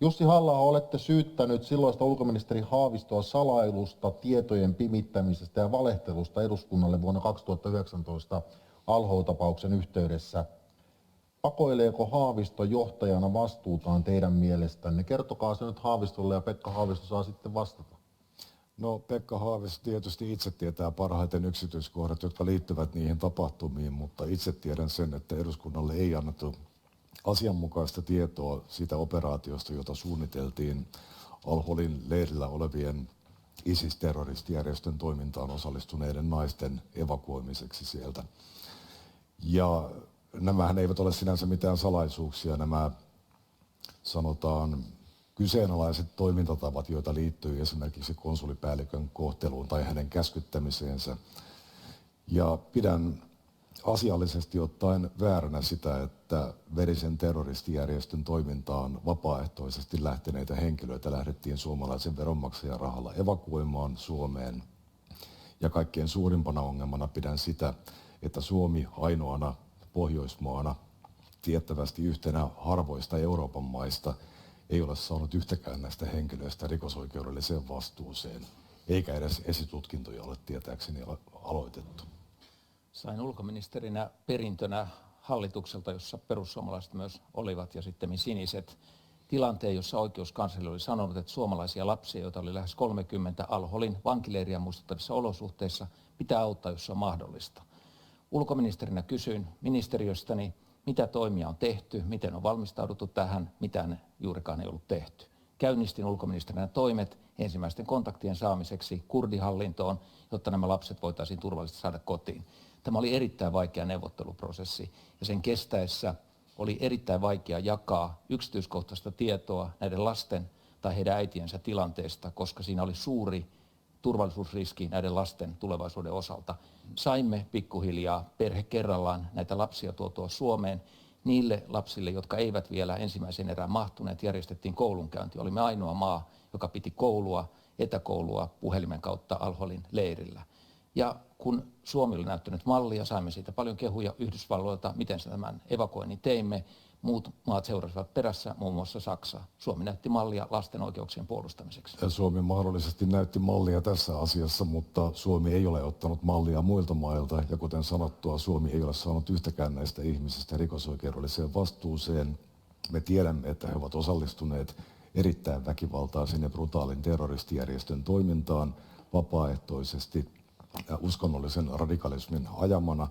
Jussi Halla-aho, olette syyttänyt silloista ulkoministeri Haavistoa salailusta, tietojen pimittämisestä ja valehtelusta eduskunnalle vuonna 2019 Al-Hol-tapauksen yhteydessä. Pakoileeko Haavisto johtajana vastuutaan teidän mielestänne? Kertokaa se nyt Haavistolle ja Pekka Haavisto saa sitten vastata. No, Pekka Haavisto tietysti itse tietää parhaiten yksityiskohdat, jotka liittyvät niihin tapahtumiin, mutta itse tiedän sen, että eduskunnalle ei annettu asianmukaista tietoa siitä operaatiosta, jota suunniteltiin Al-Holin leirillä olevien ISIS-terroristijärjestön toimintaan osallistuneiden naisten evakuoimiseksi sieltä. Ja nämähän eivät ole sinänsä mitään salaisuuksia, nämä sanotaan kyseenalaiset toimintatavat, joita liittyy esimerkiksi konsulipäällikön kohteluun tai hänen käskyttämiseensä. Ja pidän asiallisesti ottaen vääränä sitä, että verisen terroristijärjestön toimintaan vapaaehtoisesti lähteneitä henkilöitä lähdettiin suomalaisen veronmaksajan rahalla evakuoimaan Suomeen. Ja kaikkein suurimpana ongelmana pidän sitä, että Suomi ainoana Pohjoismaana, tiettävästi yhtenä harvoista Euroopan maista, ei ole saanut yhtäkään näistä henkilöistä rikosoikeudelliseen vastuuseen, eikä edes esitutkintoja ole tietääkseni aloitettu. Sain ulkoministerinä perintönä hallitukselta, jossa perussuomalaiset myös olivat ja sitten siniset, tilanteen, jossa oikeuskansleri oli sanonut, että suomalaisia lapsia, joita oli lähes 30 Al-Holin vankileiriä muistuttavissa olosuhteissa, pitää auttaa, jos se on mahdollista. Ulkoministerinä kysyin ministeriöstäni, mitä toimia on tehty, miten on valmistauduttu tähän, mitään juurikaan ei ollut tehty. Käynnistin ulkoministerinä toimet ensimmäisten kontaktien saamiseksi kurdihallintoon, jotta nämä lapset voitaisiin turvallisesti saada kotiin. Tämä oli erittäin vaikea neuvotteluprosessi ja sen kestäessä oli erittäin vaikea jakaa yksityiskohtaista tietoa näiden lasten tai heidän äitiensä tilanteesta, koska siinä oli suuri turvallisuusriski näiden lasten tulevaisuuden osalta. Saimme pikkuhiljaa perhe kerrallaan näitä lapsia tuotua Suomeen. Niille lapsille, jotka eivät vielä ensimmäisen erään mahtuneet, järjestettiin koulunkäynti. Olimme ainoa maa, joka piti koulua, etäkoulua puhelimen kautta Al-Holin leirillä. Ja kun Suomi oli näyttänyt mallia, saimme siitä paljon kehuja Yhdysvalloilta, miten tämän evakuoinnin teimme. Muut maat seurasivat perässä, muun muassa Saksa. Suomi näytti mallia lasten oikeuksien puolustamiseksi. Ja Suomi mahdollisesti näytti mallia tässä asiassa, mutta Suomi ei ole ottanut mallia muilta mailta. Ja kuten sanottua, Suomi ei ole saanut yhtäkään näistä ihmisistä rikosoikeudelliseen vastuuseen. Me tiedämme, että he ovat osallistuneet erittäin väkivaltaisen ja brutaalin terroristijärjestön toimintaan vapaaehtoisesti ja uskonnollisen radikalismin ajamana.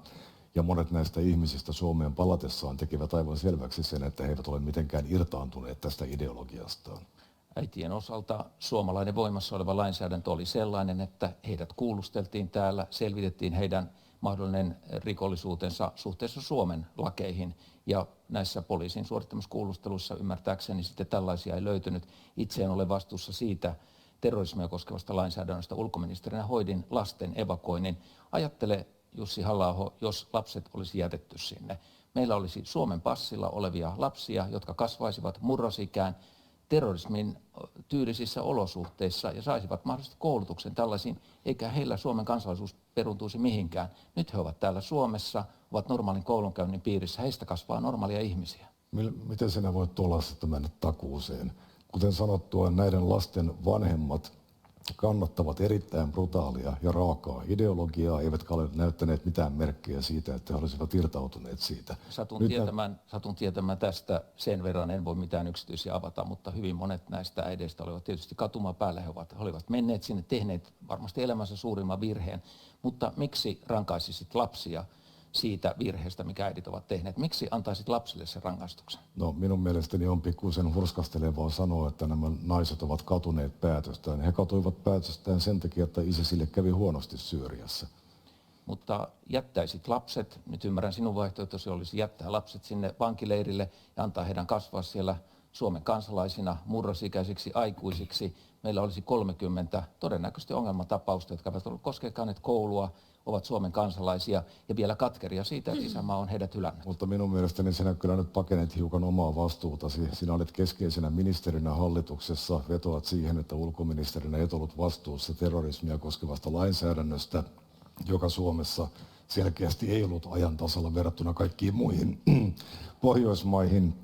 Ja monet näistä ihmisistä Suomeen palatessaan tekivät aivan selväksi sen, että he eivät ole mitenkään irtaantuneet tästä ideologiastaan. Äitien osalta suomalainen voimassa oleva lainsäädäntö oli sellainen, että heidät kuulusteltiin täällä, selvitettiin heidän mahdollinen rikollisuutensa suhteessa Suomen lakeihin. Ja näissä poliisin suorittamissa kuulusteluissa ymmärtääkseni sitten tällaisia ei löytynyt. Itse en ole vastuussa siitä terrorismia koskevasta lainsäädännöstä. Ulkoministerinä hoidin lasten evakuoinnin. Ajattele, Jussi Halla-aho, jos lapset olisi jätetty sinne. Meillä olisi Suomen passilla olevia lapsia, jotka kasvaisivat murrosikään terrorismin tyylisissä olosuhteissa ja saisivat mahdollisesti koulutuksen tällaisiin, eikä heillä Suomen kansalaisuus peruuntuisi mihinkään. Nyt he ovat täällä Suomessa, ovat normaalin koulunkäynnin piirissä, heistä kasvaa normaalia ihmisiä. Miten sinä voit tuollaisesta mennä takuuseen? Kuten sanottua, näiden lasten vanhemmat kannattavat erittäin brutaalia ja raakaa ideologiaa, eivätkä ole näyttäneet mitään merkkejä siitä, että he olisivat irtautuneet siitä. Satun tietämään tästä sen verran, en voi mitään yksityisiä avata, mutta hyvin monet näistä äideistä olivat tietysti katumaan päällä. He olivat menneet sinne, tehneet varmasti elämänsä suurimman virheen, mutta miksi rankaisisit lapsia siitä virheestä, mikä äidit ovat tehneet? Miksi antaisit lapsille sen rangaistuksen? No, minun mielestäni on pikkuisen hurskastelevaa sanoa, että nämä naiset ovat katuneet päätöstään. He katuivat päätöstään sen takia, että ISISille kävi huonosti Syyriassa. Mutta jättäisit lapset, nyt ymmärrän sinun vaihtoehtoisi olisi jättää lapset sinne vankileirille ja antaa heidän kasvaa siellä Suomen kansalaisina, murrosikäisiksi, aikuisiksi. Meillä olisi 30 todennäköisesti ongelmatapausta, jotka eivät ole koskekaan koulua, ovat Suomen kansalaisia ja vielä katkeria siitä, että isänmaa on heidät hylännyt. Mutta minun mielestäni sinä kyllä nyt pakenet hiukan omaa vastuutasi. Sinä olet keskeisenä ministerinä hallituksessa, vetoat siihen, että ulkoministerinä et ollut vastuussa terrorismia koskevasta lainsäädännöstä, joka Suomessa selkeästi ei ollut ajan tasalla verrattuna kaikkiin muihin Pohjoismaihin.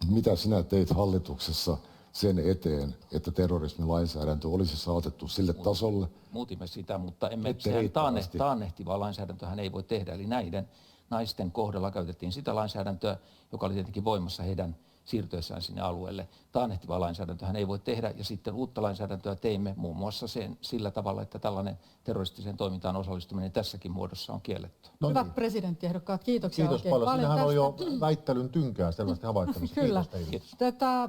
Mitä sinä teit hallituksessa sen eteen, että terrorismilainsäädäntö olisi saatettu sille tasolle. Muutimme sitä, mutta emme Ette sehän riittävästi. taannehtivaa lainsäädäntöhän ei voi tehdä. Eli näiden naisten kohdalla käytettiin sitä lainsäädäntöä, joka oli tietenkin voimassa heidän siirtyessään sinne alueelle. Taannehtivaa lainsäädäntöhän ei voi tehdä, ja sitten uutta lainsäädäntöä teimme muun muassa sillä tavalla, että tällainen terroristiseen toimintaan osallistuminen tässäkin muodossa on kielletty. No Hyvät niin. presidenttiehdokkaat, kiitoksia Kiitos oikein paljon. paljon Sinähän on jo tästä. väittelyn tynkää selvästi havaittavissa. Kyllä. Kiitos teille. Kiitos. Tätä